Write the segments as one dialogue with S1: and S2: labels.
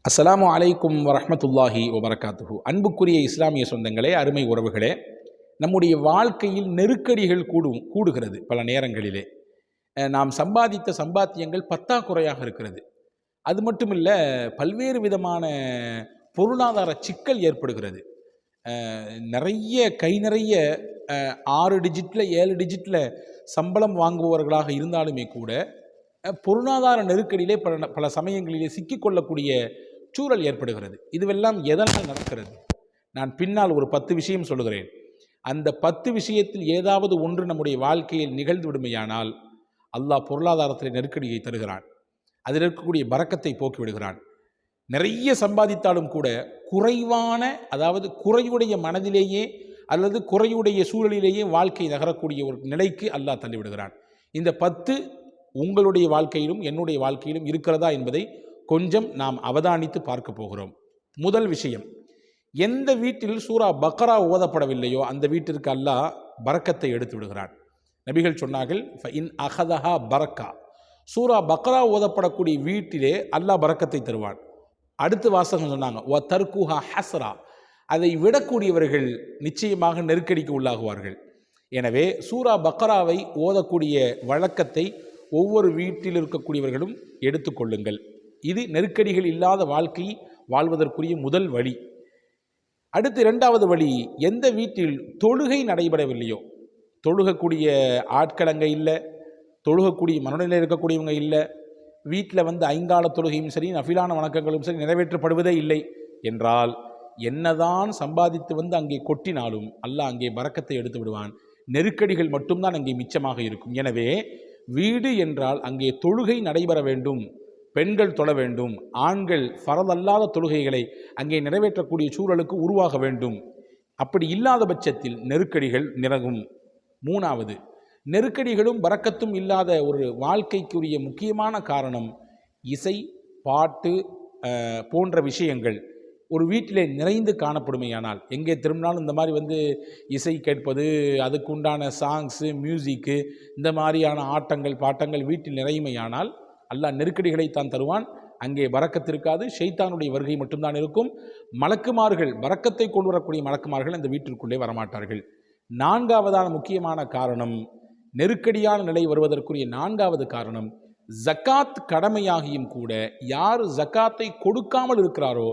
S1: அஸ்ஸலாமு அலைக்கும் வரஹ்மத்துல்லாஹி வபரகாத்துஹு. அன்புக்குரிய இஸ்லாமிய சொந்தங்களே, அருமை உறவுகளே, நம்முடைய வாழ்க்கையில் நெருக்கடிகள் கூடுகிறது. பல நேரங்களிலே நாம் சம்பாதித்த சம்பாத்தியங்கள் பற்றாக்குறையாக இருக்கிறது. அது மட்டும் இல்லை, பல்வேறு விதமான பொருளாதார சிக்கல் ஏற்படுகிறது. கை நிறைய 6 டிஜிட்டில் 7 டிஜிட்டில் சம்பளம் வாங்குபவர்களாக இருந்தாலுமே கூட பொருளாதார நெருக்கடியிலே பல சமயங்களிலே சிக்கிக்கொள்ளக்கூடிய சூழல் ஏற்படுகிறது. இதுவெல்லாம் எதனால் நடக்கிறது? நான் பின்னால் ஒரு 10 விஷயம் சொல்லுகிறேன். அந்த 10 விஷயத்தில் ஏதாவது ஒன்று நம்முடைய வாழ்க்கையில் நிகழ்ந்து விடுமையானால் அல்லாஹ் பொருளாதாரத்தில் நெருக்கடியை தருகிறான். அதில் இருக்கக்கூடிய பரக்கத்தை போக்கிவிடுகிறான். நிறைய சம்பாதித்தாலும் கூட குறைவான, அதாவது குறையுடைய மனதிலேயே அல்லது குறையுடைய சூழலிலேயே வாழ்க்கை நகரக்கூடிய ஒரு நிலைக்கு அல்லாஹ் தள்ளிவிடுகிறான். இந்த 10 உங்களுடைய வாழ்க்கையிலும் என்னுடைய வாழ்க்கையிலும் இருக்கிறதா என்பதை கொஞ்சம் நாம் அவதானித்து பார்க்க போகிறோம். முதல் விஷயம், எந்த வீட்டில் சூரா பக்ரா ஓதப்படவில்லையோ அந்த வீட்டிற்கு அல்லாஹ் பரக்கத்தை எடுத்து விடுகிறான். நபிகள் சொன்னார்கள், ஃபஇன் அஹதஹா பரக்கா, சூரா பக்ரா ஓதப்படக்கூடிய வீட்டிலே அல்லாஹ் பரக்கத்தை தருவான். அடுத்து வாசகம் சொன்னாங்க, வ தர்குஹா ஹஸ்ரா, அதை விடக்கூடியவர்கள் நிச்சயமாக நெருக்கடிக்கு உள்ளாகுவார்கள். எனவே சூரா பக்ராவை ஓதக்கூடிய வழக்கத்தை ஒவ்வொரு வீட்டில் இருக்கக்கூடியவர்களும் எடுத்துக்கொள்ளுங்கள். இது நெருக்கடிகள் இல்லாத வாழ்க்கை வாழ்வதற்குரிய முதல் வழி. அடுத்து 2வது வழி, எந்த வீட்டில் தொழுகை நடைபெறவில்லையோ, தொழுகக்கூடிய ஆட்கள் அங்கே இல்லை, தொழுகக்கூடிய மனநிலையில் இருக்கக்கூடியவங்க இல்லை, வீட்டில் ஐங்கால தொழுகையும் சரி நஃபிலான வணக்கங்களும் சரி நிறைவேற்றப்படுவதே இல்லை என்றால், என்னதான் சம்பாதித்து அங்கே கொட்டினாலும் அல்லாஹ் அங்கே பரக்கத்தை எடுத்து விடுவான். நெருக்கடிகள் மட்டும்தான் அங்கே மிச்சமாக இருக்கும். எனவே வீடு என்றால் அங்கே தொழுகை நடைபெற வேண்டும், பெண்கள் தொழ வேண்டும், ஆண்கள் ஃபரதல்லாத தொழுகைகளை அங்கே நிறைவேற்றக்கூடிய சூழலுக்கு உருவாக வேண்டும். அப்படி இல்லாத பட்சத்தில் நெருக்கடிகள் நிறகும். 3வது, நெருக்கடிகளும் பரக்கத்தும் இல்லாத ஒரு வாழ்க்கைக்குரிய முக்கியமான காரணம் இசை, பாட்டு போன்ற விஷயங்கள் ஒரு வீட்டிலே நிறைந்து காணப்படுமையானால், எங்கே திரும்பினாலும் இந்த மாதிரி இசை கேட்பது, அதுக்கு உண்டான சாங்ஸு, மியூசிக்கு, இந்த மாதிரியான ஆட்டங்கள் பாட்டங்கள் வீட்டில் நிறையுமையானால் அல்லாஹ் நெருக்கடிகளை தான் தருவான். அங்கே பரக்கத்து இருக்காது, ஷைத்தானுடைய வருகை மட்டும்தான் இருக்கும். மலக்குமார்கள், பரக்கத்தை கொண்டு வரக்கூடிய மலக்குமார்கள் அந்த வீட்டிற்குள்ளே வரமாட்டார்கள். 4வதான முக்கியமான காரணம், நெருக்கடியான நிலை வருவதற்குரிய 4வது காரணம், ஜக்காத் கடமையாகியும் கூட யார் ஜக்காத்தை கொடுக்காமல் இருக்கிறாரோ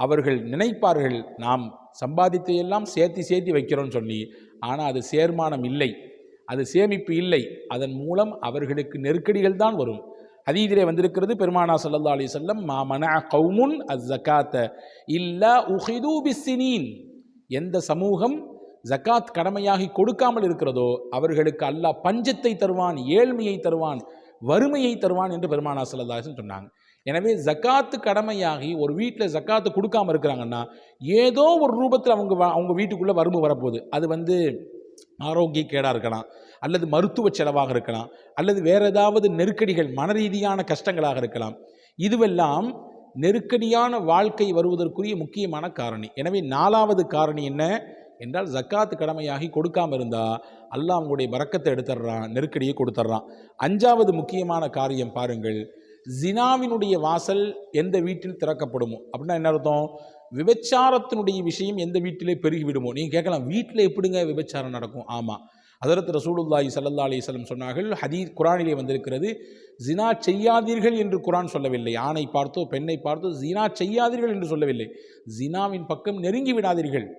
S1: அவர்கள் நினைப்பார்கள், நாம் சம்பாதித்தையெல்லாம் சேர்த்தி வைக்கிறோன்னு சொல்லி. ஆனால் அது சேர்மானம் இல்லை, அது சேமிப்பு இல்லை. அதன் மூலம் அவர்களுக்கு நெருக்கடிகள் தான் வரும். ஹதீஸிலே வந்திருக்கிறது, பெருமானா ஸல்லல்லாஹு அலைஹி வஸல்லம், மா மனஅ கௌமுன் அஸ்ஸகாத்த இல்லா உஹிது பிஸ்ஸினீன், எந்த சமூகம் ஜக்காத் கடமையாகி கொடுக்காமல் இருக்கிறதோ அவர்களுக்கு அல்லாஹ் பஞ்சத்தை தருவான், ஏழ்மையை தருவான், வறுமையை தருவான் என்று பெருமானா ஸல்லல்லாஹு அலைஹி வஸல்லம் சொன்னாங்க. எனவே ஜக்காத்து கடமையாகி ஒரு வீட்டில் ஜக்காத்து கொடுக்காமல் இருக்கிறாங்கன்னா ஏதோ ஒரு ரூபத்தில் அவங்க வீட்டுக்குள்ளே வறுமை வரப்போகுது. அது ஆரோக்கிய கேடாக இருக்கலாம், அல்லது மருத்துவ செலவாக இருக்கலாம், அல்லது வேறு ஏதாவது நெருக்கடிகள், மன ரீதியான கஷ்டங்களாக இருக்கலாம். இதுவெல்லாம் நெருக்கடியான வாழ்க்கை வருவதற்குரிய முக்கியமான காரணி. எனவே 4வது காரணி என்ன என்றால், ஜக்காத்து கடமையாகி கொடுக்காமல் இருந்தால் அல்லாஹ் அவங்களுடைய பரக்கத்தை எடுத்துடுறான், நெருக்கடியை கொடுத்துட்றான். 5வது முக்கியமான காரியம் பாருங்கள், ஜினாவினுடைய வாசல் எந்த வீட்டில் திறக்கப்படுமோ, அப்படின்னா என்ன அர்த்தம்? விபச்சாரத்தினுடைய விஷயம் எந்த வீட்டிலே பெருகி விடுமோ. நீங்கள் கேட்கலாம், வீட்டில் எப்படிங்க விபச்சாரம் நடக்கும்? ஆமாம், ஹதரத் ரசூலுல்லாஹி ஸல்லல்லாஹு அலைஹி வஸல்லம் சொன்னார்கள், ஹதீஸ் குர்ஆனிலே வந்திருக்கிறது, ஜினா செய்யாதீர்கள் என்று குர்ஆன் சொல்லவில்லை. ஆணை பார்த்தோ பெண்ணை பார்த்தோ ஜினா செய்யாதீர்கள் என்று சொல்லவில்லை. ஜினாவின் பக்கம் நெருங்கி விடாதீர்கள்.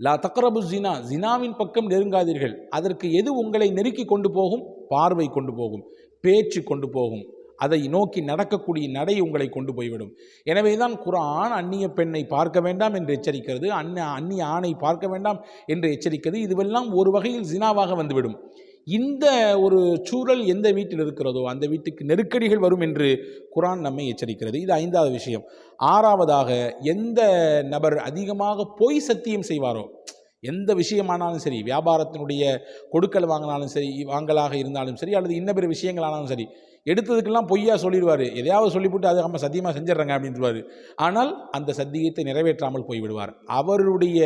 S1: லா தக்ரபு ஜினா, ஜினாவின் பக்கம் நெருங்காதீர்கள். அதற்கு எது உங்களை நெருக்கி கொண்டு போகும்? பார்வை கொண்டு போகும், பேச்சு கொண்டு போகும், அதை நோக்கி நடக்கக்கூடிய நடை உங்களை கொண்டு போய்விடும். எனவே தான் குர்ஆன் அந்நிய பெண்ணை பார்க்க வேண்டாம் என்று எச்சரிக்கிறது, அந்நிய ஆணை பார்க்க வேண்டாம் என்று எச்சரிக்கிறது. இதுவெல்லாம் ஒரு வகையில் ஜினாவாக வந்துவிடும். இந்த ஒரு சூழல் எந்த வீட்டில் இருக்கிறதோ அந்த வீட்டுக்கு நெருக்கடிகள் வரும் என்று குர்ஆன் நம்மை எச்சரிக்கிறது. இது 5வது விஷயம். 6வதாக, எந்த நபர் அதிகமாக பொய் சத்தியம் செய்வாரோ, எந்த விஷயமானாலும் சரி, வியாபாரத்தினுடைய கொடுக்கல் வாங்கினாலும் சரி, வாங்கலாக இருந்தாலும் சரி, அல்லது இன்ன பிற விஷயங்களானாலும் சரி, எடுத்ததுக்கெல்லாம் பொய்யா சொல்லிடுவார். எதையாவது சொல்லிவிட்டு அது நம்ம சத்தியமாக செஞ்சிடறாங்க அப்படின்ட்டுருவார். ஆனால் அந்த சத்தியத்தை நிறைவேற்றாமல் போய்விடுவார். அவருடைய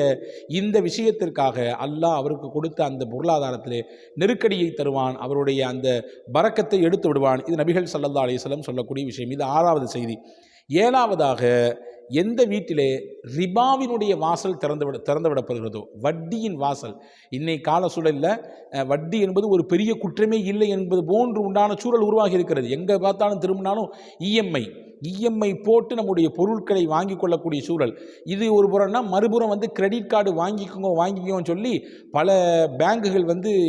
S1: இந்த விஷயத்திற்காக அல்லாஹ் அவருக்கு கொடுத்த அந்த பொருளாதாரத்திலே நெருக்கடியை தருவான், அவருடைய அந்த பரக்கத்தை எடுத்து விடுவான். இது நபிகள் ஸல்லல்லாஹு அலைஹி வஸல்லம் சொல்லக்கூடிய விஷயம். இது 6வது செய்தி. 7வதாக, எந்த வீட்டிலே ரிபாவினுடைய வாசல் திறந்துவிடப்படுகிறதோ, வட்டியின் வாசல், இன்னைக்கு கால சூழலில் வட்டி என்பது ஒரு பெரிய குற்றமே இல்லை என்பது போன்று உண்டான சூழல் உருவாகி இருக்கிறது. எங்கே பார்த்தாலும் திரும்பினாலும் இஎம்ஐ போட்டு நம்முடைய பொருட்களை வாங்கி கொள்ளக்கூடிய சூழல். இது ஒரு புறம்னா, மறுபுறம் கிரெடிட் கார்டு வாங்கிக்கோன்னு சொல்லி பல பேங்குகள்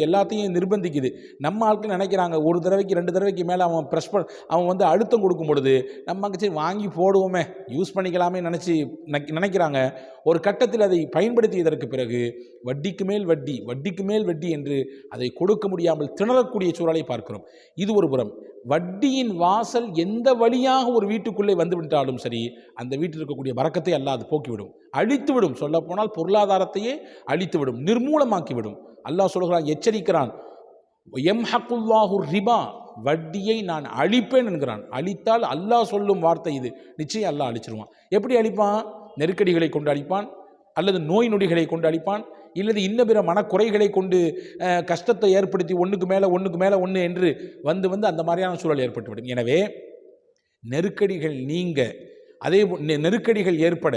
S1: எல்லாத்தையும் நிர்பந்திக்குது. நம்ம ஆட்கள் நினைக்கிறாங்க, ஒரு தடவைக்கு 2 தடவைக்கு மேலே அவன் அழுத்தம் கொடுக்கும் பொழுது நம்ம சரி வாங்கி போடுவோமே, யூஸ் பண்ணிக்கலாமே நினைக்கிறாங்க. ஒரு கட்டத்தில் அதை பயன்படுத்தியதற்கு பிறகு வட்டிக்கு மேல் வட்டி, வட்டிக்கு மேல் வட்டி என்று அதை கொடுக்க முடியாமல் திணறக்கூடிய சூழலை பார்க்கிறோம். இது ஒரு புறம். வட்டியின் வாசல் எந்த வழியாக ஒரு வீட்டுக்குள்ளே வந்துவிட்டாலும் சரி, அந்த வீட்டில் இருக்கக்கூடிய பரக்கத்தை அல்லாஹ் அது போக்கிவிடும், அழித்துவிடும். சொல்ல போனால் பொருளாதாரத்தையே அழித்துவிடும், நிர்மூலமாக்கிவிடும். அல்லாஹ் சொல்கிறான், எச்சரிக்கிறான், யம்ஹகுல்லாஹு ரிபா, வட்டியை நான் அழிப்பேன் என்கிறான். அழித்தால் அல்லாஹ் சொல்லும் வார்த்தை இது, நிச்சயம் அல்லாஹ் அழிச்சிருவான். எப்படி அழிப்பான்? நெருக்கடிகளை கொண்டு அழிப்பான், அல்லது நோய் நொடிகளை கொண்டு அழிப்பான், இல்லது இன்ன பிற மனக்குறைகளை கொண்டு கஷ்டத்தை ஏற்படுத்தி ஒன்றுக்கு மேலே ஒன்று என்று அந்த மாதிரியான சூழல் ஏற்பட்டுவிடும். எனவே நெருக்கடிகள் நீங்க, அதே நெருக்கடிகள் ஏற்பட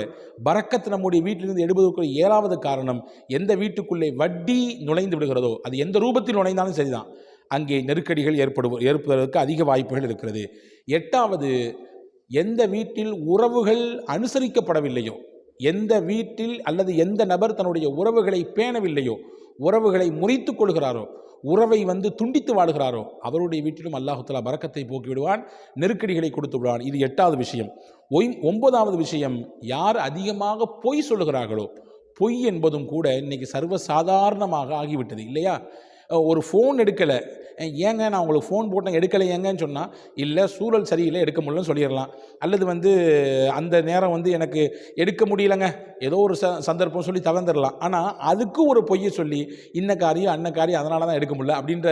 S1: பரக்கத்து நம்முடைய வீட்டிலிருந்து எடுப்பதற்கு 7வது காரணம், எந்த வீட்டுக்குள்ளே வட்டி நுழைந்து விடுகிறதோ, அது எந்த ரூபத்தில் நுழைந்தாலும் சரிதான், அங்கே நெருக்கடிகள் ஏற்படுவதற்கு அதிக வாய்ப்புகள் இருக்கிறது. 8வது, எந்த வீட்டில் உறவுகள் அனுசரிக்கப்படவில்லையோ, எந்த வீட்டில் அல்லது எந்த நபர் தன்னுடைய உறவுகளை பேணவில்லையோ, உறவுகளை முறித்து கொள்கிறாரோ, உறவை துண்டித்து வாழ்கிறாரோ, அவருடைய வீட்டிலும் அல்லாஹ் தஆலா பரக்கத்தை போக்கி விடுவான், நெருக்கடிகளை கொடுத்து விடுவான். இது 8வது விஷயம். 9வது விஷயம், யார் அதிகமாக பொய் சொல்லுகிறார்களோ, பொய் என்பதும் கூட இன்னைக்கு சர்வசாதாரணமாக ஆகிவிட்டது இல்லையா? ஒரு ஃபோன் எடுக்கலை, ஏங்க நான் உங்களுக்கு ஃபோன் போட்டேன் எடுக்கலை ஏங்கன்னு சொன்னால், இல்லை சூழல் சரியில்லை எடுக்க முடியலன்னு சொல்லிடலாம். அல்லது அந்த நேரம் எனக்கு எடுக்க முடியலைங்க, ஏதோ ஒரு சந்தர்ப்பம் சொல்லி தவிர்ந்துடலாம். ஆனால் அதுக்கு ஒரு பொய்யை சொல்லி இன்ன காரியம் அன்ன காரியம் அதனால தான் எடுக்க முடியல அப்படின்ற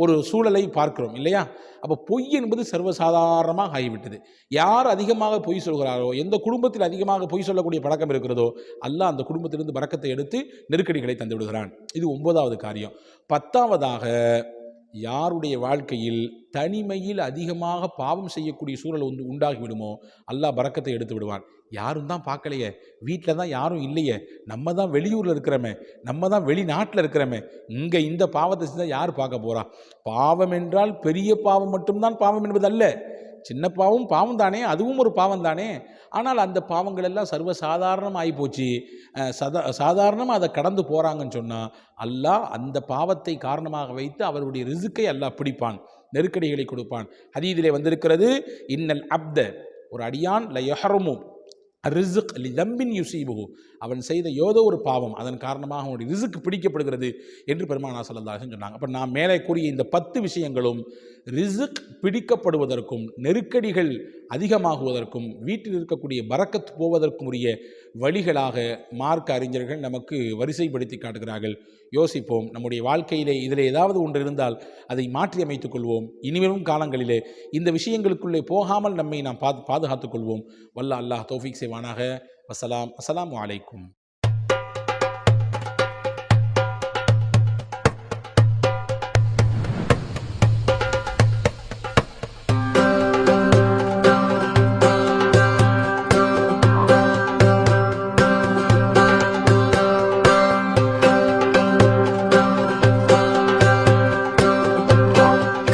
S1: ஒரு சூழலை பார்க்கிறோம் இல்லையா? அப்போ பொய் என்பது சர்வசாதாரணமாக ஆகிவிட்டது. யார் அதிகமாக பொய் சொல்கிறாரோ, எந்த குடும்பத்தில் அதிகமாக பொய் சொல்லக்கூடிய பழக்கம் இருக்கிறதோ, அல்லாஹ் அந்த குடும்பத்திலிருந்து பரக்கத்தை எடுத்து நெருக்கடிகளை தந்து விடுகிறான். இது 9வது காரியம். 10வதாக, யாருடைய வாழ்க்கையில் தனிமையில் அதிகமாக பாவம் செய்யக்கூடிய சூழல் உண்டாகிவிடுமோ, அல்லாஹ் பரக்கத்தை எடுத்து விடுவான். யாரும் தான் பார்க்கலையே, வீட்டில் தான் யாரும் இல்லையே, நம்ம தான் வெளியூரில் இருக்கிறோமே, நம்ம தான் வெளிநாட்டில் இருக்கிறோமே, இங்கே இந்த பாவத்தை செஞ்சால் யார் பார்க்க போகிறா? பாவம் என்றால் பெரிய பாவம் மட்டும்தான் பாவம் என்பது அல்ல, சின்ன பாவம் தானே, அதுவும் ஒரு பாவம் தானே. ஆனால் அந்த பாவங்கள் எல்லாம் சர்வசாதாரணமாக ஆகிப்போச்சு, சாதாரணமாக அதை கடந்து போகிறாங்கன்னு சொன்னால், அல்லாஹ் அந்த பாவத்தை காரணமாக வைத்து அவருடைய ரிசுக்கை அல்லாஹ் பிடிப்பான், நெருக்கடிகளை கொடுப்பான். ஹதீஸிலே வந்திருக்கிறது, இன்னல் அப்த, ஒரு அடியான் ல யஹ்ரமு ரிஸ்க் லி தம்பின் யுஸீபுஹு, அவன் செய்த ஏதோ ஒரு பாவம் அதன் காரணமாக அவனுடைய ரிஸ்க் பிடிக்கப்படுகிறது என்று பெருமானார் ஸல்லல்லாஹு அலைஹி வஸல்லம் சொன்னாங்க. அப்போ நான் மேலே கூறிய இந்த 10 விஷயங்களும் ரிஸ்க் பிடிக்கப்படுவதற்கும், நெருக்கடிகள் அதிகமாகுவதற்கும், வீட்டில் இருக்கக்கூடிய பரக்கத் போவதற்கும் உரிய வழிகளாக மார்க்க அறிஞர்கள் நமக்கு வரிசைப்படுத்தி காட்டுகிறார்கள். யோசிப்போம், நம்முடைய வாழ்க்கையிலே இதில் ஏதாவது ஒன்று இருந்தால் அதை மாற்றி அமைத்துக் கொள்வோம். இனிவரும் காலங்களிலே இந்த விஷயங்களுக்குள்ளே போகாமல் நம்மை நாம் பாதுகாத்துக் கொள்வோம். வல்ல அல்லாஹ் தௌஃபீக் செய்வானாக. அஸ்ஸலாமு அலைக்கும்.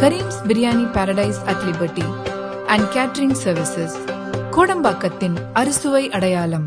S2: Kareem's Biryani Paradise at Liberty and Catering Services, கோடம்பாக்கத்தின் அறுசுவை அடையாளம்.